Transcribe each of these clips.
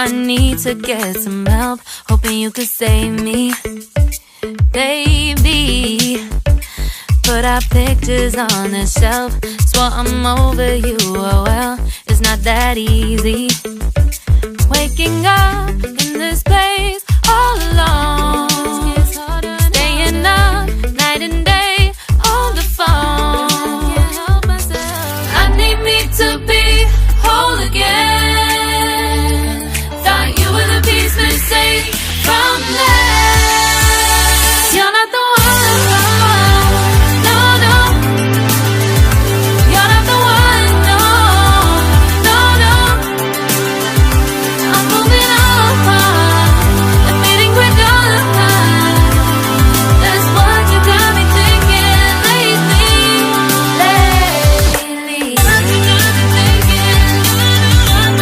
I need to get some help, hoping you could save me. Baby, put our pictures on the shelf. Swore I'm over you, oh well, it's not that easy. Waking up in this place all alone, staying up night and day on the phone. I need me to be whole again. Thought you were the piece missing from that. You're not the one, no, no. You're not the one, no, no, no. I'm moving on, the feeling we're gone. That's what you got me thinking lately, lately. What you got me thinking, what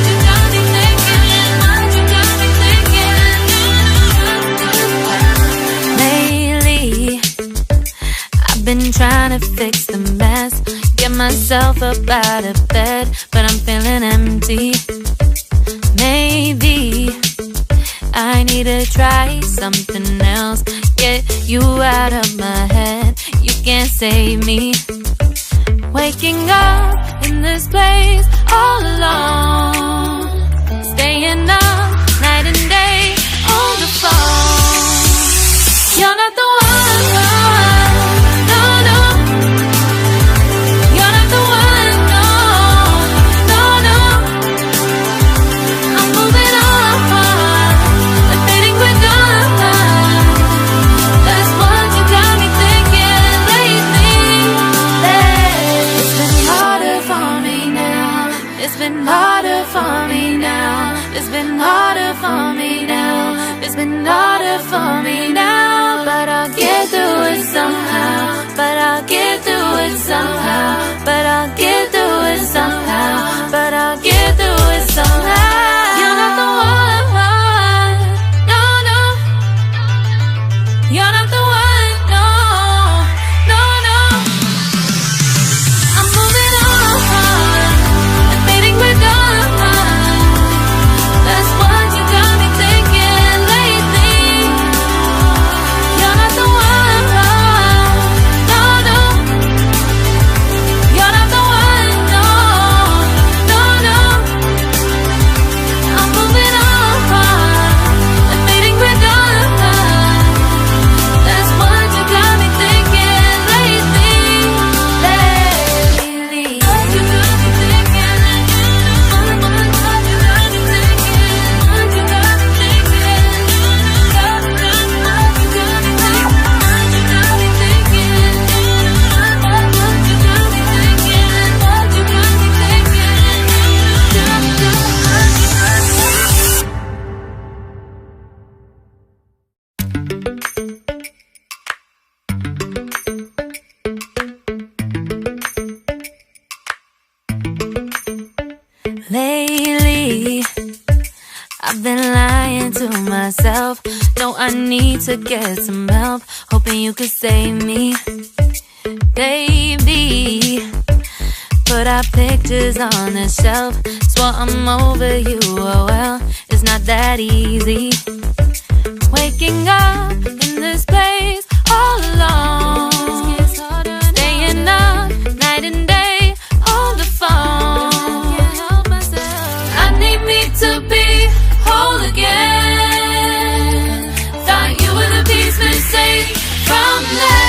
you got me thinking, what you got me thinking. Lately, I've been trying to fix the mess, get myself up out of bed, but I'm feeling empty. Maybe I need to try something else, get you out of my head. You can't save me. Waking up in this place all alone, staying up night and day on the phone. You're not the one, no, no. You're not the one, no, no, no. I'm moving on, the feeling we're gone. That's what you got me thinking lately, lately. It's been harder for me now. It's been harder for me now. It's been harder for me now. It's been harder for me now. But I'll get through it somehow. But I'll get through it somehow. But I'll get through it somehow. But I'll get through it somehow. You're not the one, no, no. You're not the one, no, no, no. I'm moving on, the feeling we're gone. That's what you got me thinking lately. You're not the one, no, no. You're not the one, no, no, no. I'm moving on, the feeling we're gone. That's what you got me thinking lately, lately. What you got me thinking, what you got me thinking, what you got me thinking, what you got me thinking, what you got me thinking, what you got me thinking. Lately, I've been lying to myself. No, I need to get some help, hoping you could save me. Baby, put our pictures on the shelf. Swore I'm over you, oh well, it's not that easy. Waking up in this place all alone, staying up night and day on the phone. I need me to be whole again. Thought you were the piece missing from that.